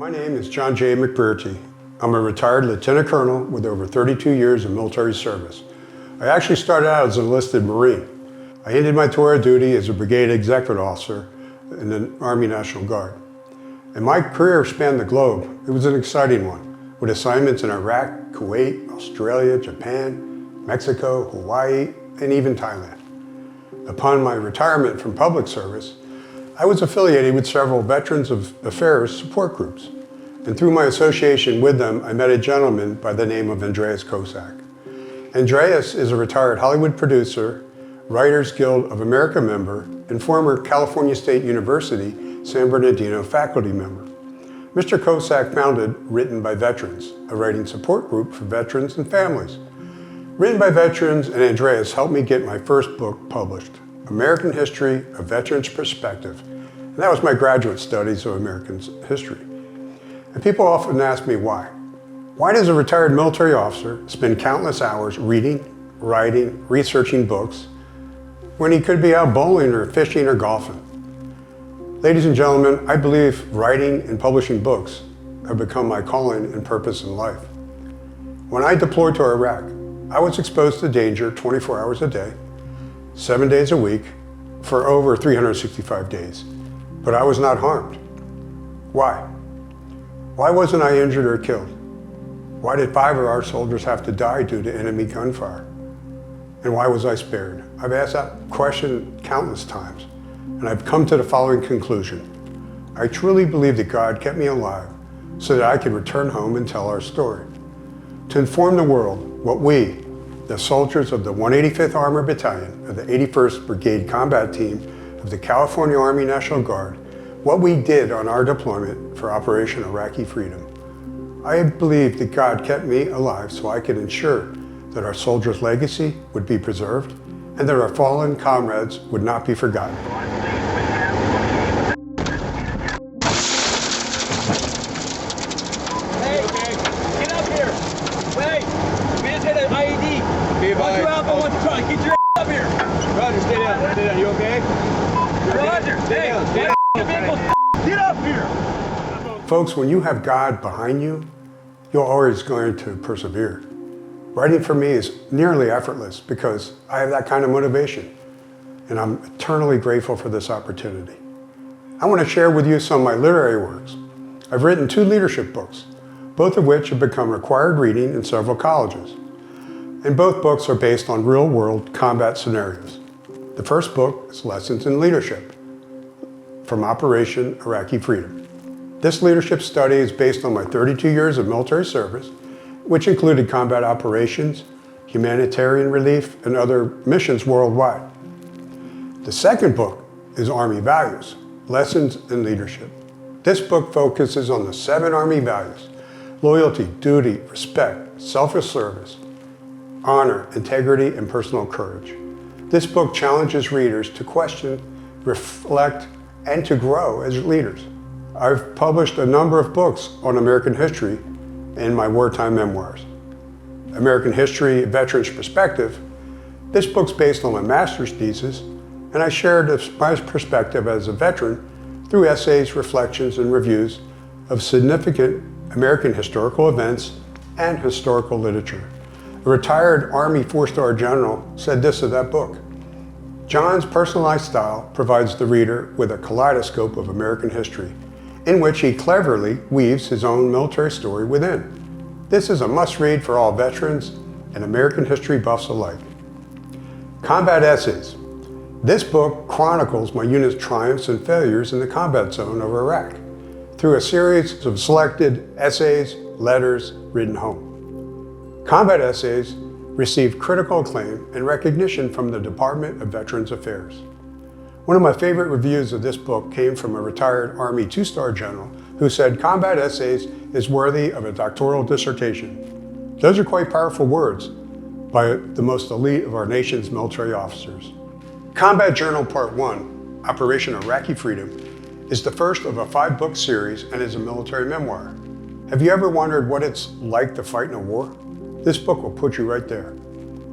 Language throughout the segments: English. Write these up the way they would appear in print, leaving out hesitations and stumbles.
My name is John J. McBrearty. I'm a retired lieutenant colonel with over 32 years of military service. I actually started out as an enlisted Marine. I ended my tour of duty as a brigade executive officer in the Army National Guard. And my career spanned the globe. It was an exciting one, with assignments in Iraq, Kuwait, Australia, Japan, Mexico, Hawaii, and even Thailand. Upon my retirement from public service, I was affiliated with several Veterans Affairs support groups. And through my association with them, I met a gentleman by the name of Andreas Kosak. Andreas is a retired Hollywood producer, Writers Guild of America member, and former California State University San Bernardino faculty member. Mr. Kosak founded Written by Veterans, a writing support group for veterans and families. Written by Veterans and Andreas helped me get my first book published, American History, A Veteran's Perspective. And that was my graduate studies of American history. And people often ask me why. Why does a retired military officer spend countless hours reading, writing, researching books when he could be out bowling or fishing or golfing? Ladies and gentlemen, I believe writing and publishing books have become my calling and purpose in life. When I deployed to Iraq, I was exposed to danger 24 hours a day, 7 days a week, for over 365 days. But I was not harmed. Why? Why wasn't I injured or killed? Why did 5 of our soldiers have to die due to enemy gunfire? And why was I spared? I've asked that question countless times, and I've come to the following conclusion. I truly believe that God kept me alive so that I could return home and tell our story. To inform the world what we, the soldiers of the 185th Armored Battalion of the 81st Brigade Combat Team of the California Army National Guard, what we did on our deployment for Operation Iraqi Freedom. I believe that God kept me alive so I could ensure that our soldiers' legacy would be preserved and that our fallen comrades would not be forgotten. Hey, get up here. Wait, we just hit an IED. Okay, bye. One Alpha, one Charlie. Get your up here. Roger, stay down. Stay down. You okay? Roger, stay down. Stay down. Get up here. Folks, when you have God behind you, you're always going to persevere. Writing for me is nearly effortless because I have that kind of motivation, and I'm eternally grateful for this opportunity. I want to share with you some of my literary works. I've written 2 leadership books, both of which have become required reading in several colleges. And both books are based on real-world combat scenarios. The first book is Lessons in Leadership from Operation Iraqi Freedom. This leadership study is based on my 32 years of military service, which included combat operations, humanitarian relief, and other missions worldwide. The second book is Army Values, Lessons in Leadership. This book focuses on the 7 Army values: loyalty, duty, respect, selfless service, honor, integrity, and personal courage. This book challenges readers to question, reflect, and to grow as leaders. I've published a number of books on American history in my wartime memoirs. American History, A Veteran's Perspective. This book's based on my master's thesis, and I shared my perspective as a veteran through essays, reflections, and reviews of significant American historical events and historical literature. A retired Army 4-star general said this of that book: John's personalized style provides the reader with a kaleidoscope of American history, in which he cleverly weaves his own military story within. This is a must-read for all veterans and American history buffs alike. Combat Essays. This book chronicles my unit's triumphs and failures in the combat zone of Iraq through a series of selected essays, letters written home. Combat Essays received critical acclaim and recognition from the Department of Veterans Affairs. One of my favorite reviews of this book came from a retired Army 2-star general who said Combat Essays is worthy of a doctoral dissertation. Those are quite powerful words by the most elite of our nation's military officers. Combat Journal Part 1, Operation Iraqi Freedom, is the first of a 5-book series and is a military memoir. Have you ever wondered what it's like to fight in a war? This book will put you right there.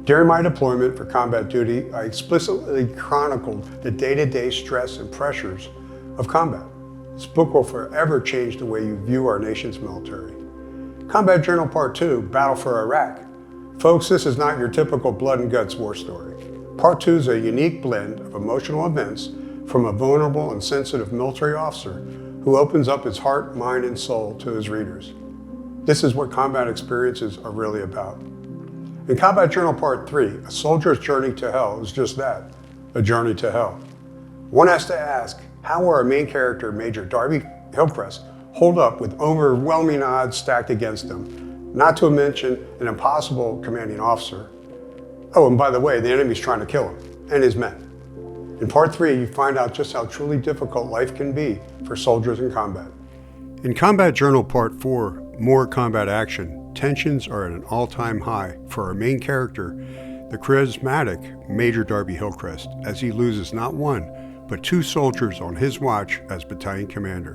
During my deployment for combat duty, I explicitly chronicled the day-to-day stress and pressures of combat. This book will forever change the way you view our nation's military. Combat Journal Part 2, Battle for Iraq. Folks, this is not your typical blood and guts war story. Part 2 is a unique blend of emotional events from a vulnerable and sensitive military officer who opens up his heart, mind, and soul to his readers. This is what combat experiences are really about. In Combat Journal Part 3, A Soldier's Journey to Hell is just that, a journey to hell. One has to ask, how will our main character, Major Darby Hillcrest, hold up with overwhelming odds stacked against him, not to mention an impossible commanding officer? Oh, and by the way, the enemy's trying to kill him and his men. In Part 3, you find out just how truly difficult life can be for soldiers in combat. In Combat Journal Part 4, More Combat Action, tensions are at an all-time high for our main character, the charismatic Major Darby Hillcrest, as he loses not one, but 2 soldiers on his watch as battalion commander.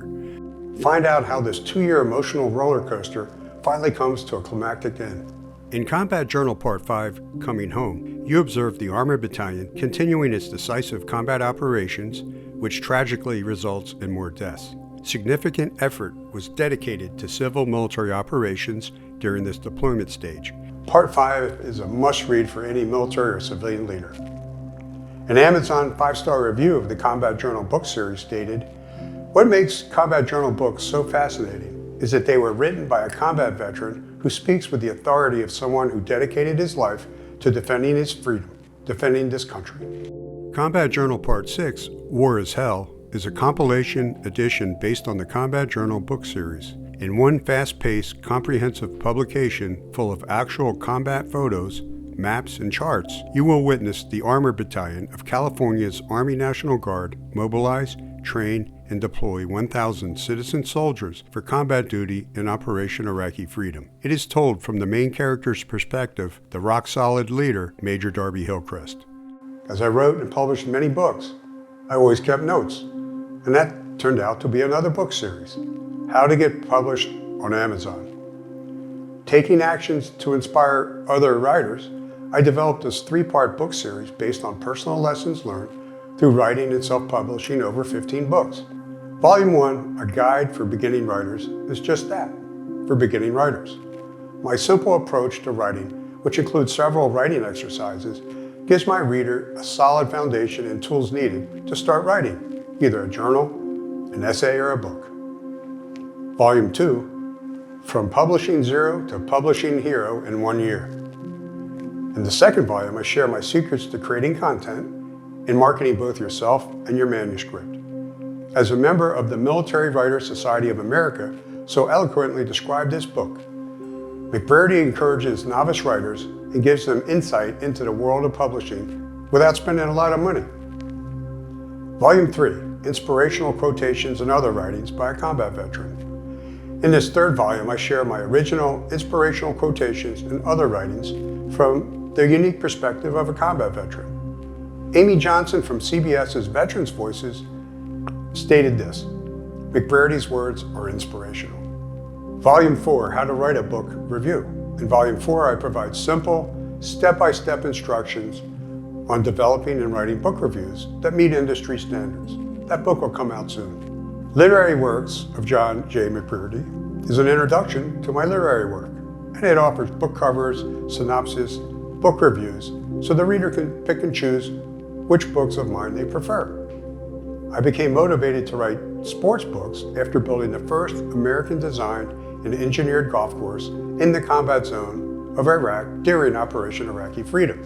Find out how this 2-year emotional roller coaster finally comes to a climactic end. In Combat Journal Part 5, Coming Home, you observe the Armored Battalion continuing its decisive combat operations, which tragically results in more deaths. Significant effort was dedicated to civil military operations during this deployment stage. Part 5 is a must-read for any military or civilian leader. An Amazon 5-star review of the Combat Journal book series stated, "What makes Combat Journal books so fascinating is that they were written by a combat veteran who speaks with the authority of someone who dedicated his life to defending his freedom, defending this country." Combat Journal Part 6, War is Hell, is a compilation edition based on the Combat Journal book series. In one fast-paced, comprehensive publication full of actual combat photos, maps, and charts, you will witness the Armored Battalion of California's Army National Guard mobilize, train, and deploy 1,000 citizen soldiers for combat duty in Operation Iraqi Freedom. It is told from the main character's perspective, the rock-solid leader, Major Darby Hillcrest. As I wrote and published many books, I always kept notes, and that turned out to be another book series, How to Get Published on Amazon. Taking actions to inspire other writers, I developed this 3-part book series based on personal lessons learned through writing and self-publishing over 15 books. Volume 1, A Guide for Beginning Writers, is just that, for beginning writers. My simple approach to writing, which includes several writing exercises, gives my reader a solid foundation and tools needed to start writing, either a journal, an essay, or a book. Volume 2, From Publishing Zero to Publishing Hero in 1 year. In the second volume, I share my secrets to creating content and marketing both yourself and your manuscript. As a member of the Military Writers Society of America so eloquently described this book, McBrearty encourages novice writers and gives them insight into the world of publishing without spending a lot of money. Volume 3, Inspirational Quotations and Other Writings by a Combat Veteran. In this third volume, I share my original inspirational quotations and other writings from the unique perspective of a combat veteran. Amy Johnson from CBS's Veterans Voices stated this, "McBrearty's words are inspirational." Volume 4, How to Write a Book Review. In Volume 4, I provide simple, step-by-step instructions on developing and writing book reviews that meet industry standards. That book will come out soon. Literary Works of John J. McBrearty is an introduction to my literary work, and it offers book covers, synopsis, book reviews, so the reader can pick and choose which books of mine they prefer. I became motivated to write sports books after building the first American-designed and engineered golf course in the combat zone of Iraq during Operation Iraqi Freedom.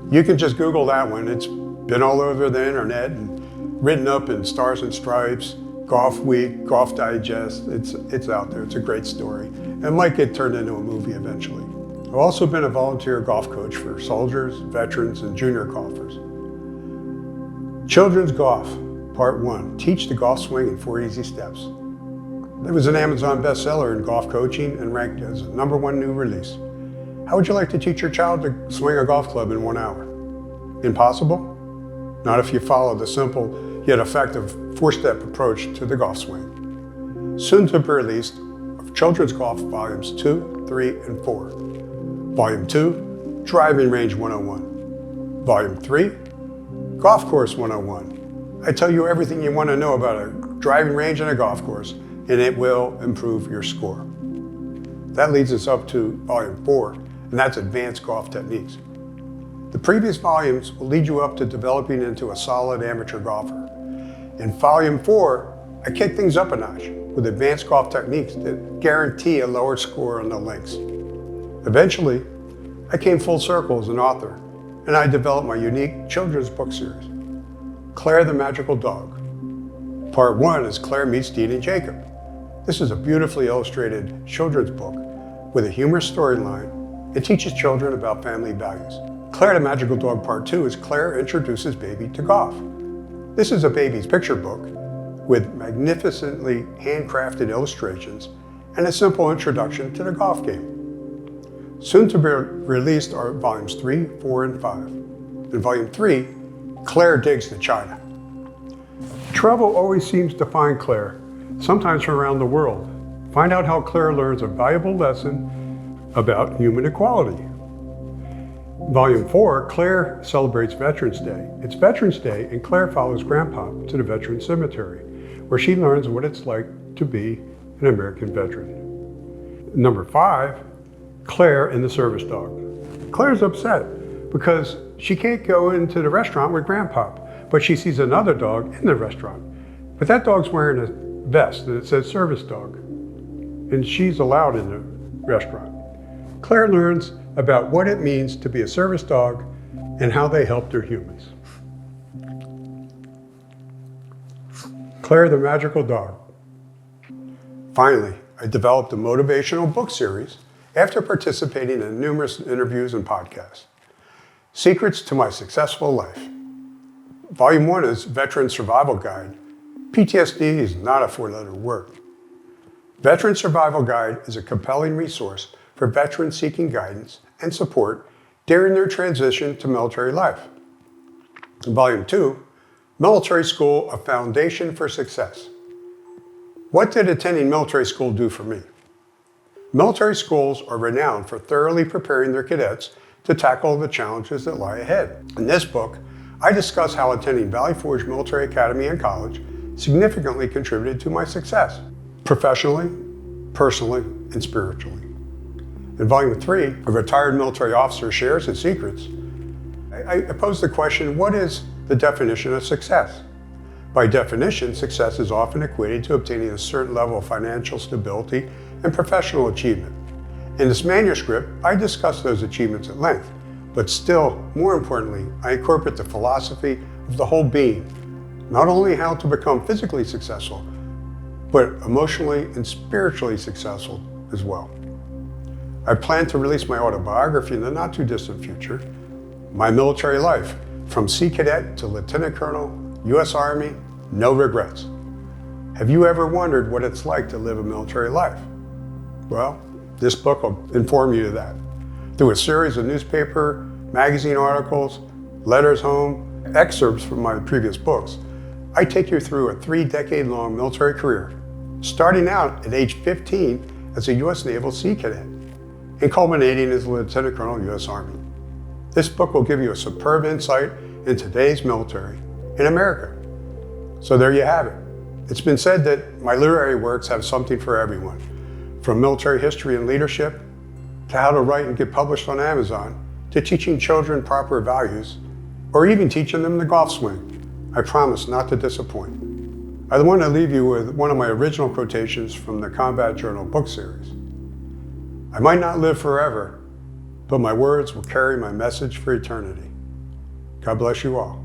You can just Google that one. It's been all over the internet and written up in Stars and Stripes, Golf Week, Golf Digest. It's out there. It's a great story. It might get turned into a movie eventually. I've also been a volunteer golf coach for soldiers, veterans, and junior golfers. Children's Golf, Part 1, Teach the Golf Swing in 4 Easy Steps. It was an Amazon bestseller in golf coaching and ranked as a #1 new release. How would you like to teach your child to swing a golf club in 1 hour? Impossible? Not if you follow the simple yet effective 4-step approach to the golf swing. Soon to be released of Children's Golf Volumes 2, 3, and 4. Volume 2, Driving Range 101. Volume 3, Golf Course 101. I tell you everything you want to know about a driving range and a golf course, and it will improve your score. That leads us up to volume 4, and that's advanced golf techniques. The previous volumes will lead you up to developing into a solid amateur golfer. In volume 4, I kick things up a notch with advanced golf techniques that guarantee a lower score on the links. Eventually, I came full circle as an author, and I developed my unique children's book series, Claire the Magical Dog. Part 1 is Claire Meets Dean and Jacob. This is a beautifully illustrated children's book with a humorous storyline. It teaches children about family values. Claire the Magical Dog Part 2 is Claire introduces baby to golf. This is a baby's picture book with magnificently handcrafted illustrations and a simple introduction to the golf game. Soon to be released are volumes 3, 4, and 5. In volume 3, Claire digs to China. Trouble always seems to find Claire, sometimes from around the world. Find out how Claire learns a valuable lesson about human equality. Volume 4, Claire celebrates Veterans Day. It's Veterans Day, and Claire follows Grandpa to the Veterans Cemetery, where she learns what it's like to be an American veteran. Number 5, Claire and the service dog. Claire's upset because she can't go into the restaurant with Grandpa, but she sees another dog in the restaurant. But that dog's wearing a vest and it says service dog, and she's allowed in the restaurant. Claire learns about what it means to be a service dog and how they help their humans. Claire the Magical Dog. Finally, I developed a motivational book series after participating in numerous interviews and podcasts. Secrets to My Successful Life. Volume 1 is Veteran Survival Guide. PTSD is not a four-letter word. Veteran Survival Guide is a compelling resource for veterans seeking guidance and support during their transition to military life. In Volume 2, Military School, A Foundation for Success. What did attending military school do for me? Military schools are renowned for thoroughly preparing their cadets to tackle the challenges that lie ahead. In this book, I discuss how attending Valley Forge Military Academy and College significantly contributed to my success, professionally, personally, and spiritually. In Volume 3, a retired military officer shares his secrets. I pose the question, what is the definition of success? By definition, success is often equated to obtaining a certain level of financial stability and professional achievement. In this manuscript, I discuss those achievements at length, but still, more importantly, I incorporate the philosophy of the whole being, not only how to become physically successful, but emotionally and spiritually successful as well. I plan to release my autobiography in the not too distant future, My Military Life, from Sea Cadet to Lieutenant Colonel, U.S. Army, no regrets. Have you ever wondered what it's like to live a military life? Well, this book will inform you of that. Through a series of newspaper, magazine articles, letters home, excerpts from my previous books, I take you through a 3-decade-long military career, starting out at age 15 as a U.S. Naval Sea Cadet, and culminating as a Lieutenant Colonel, U.S. Army. This book will give you a superb insight into today's military in America. So there you have it. It's been said that my literary works have something for everyone, from military history and leadership, to how to write and get published on Amazon, to teaching children proper values, or even teaching them the golf swing. I promise not to disappoint. I want to leave you with one of my original quotations from the Combat Journal book series. I might not live forever, but my words will carry my message for eternity. God bless you all.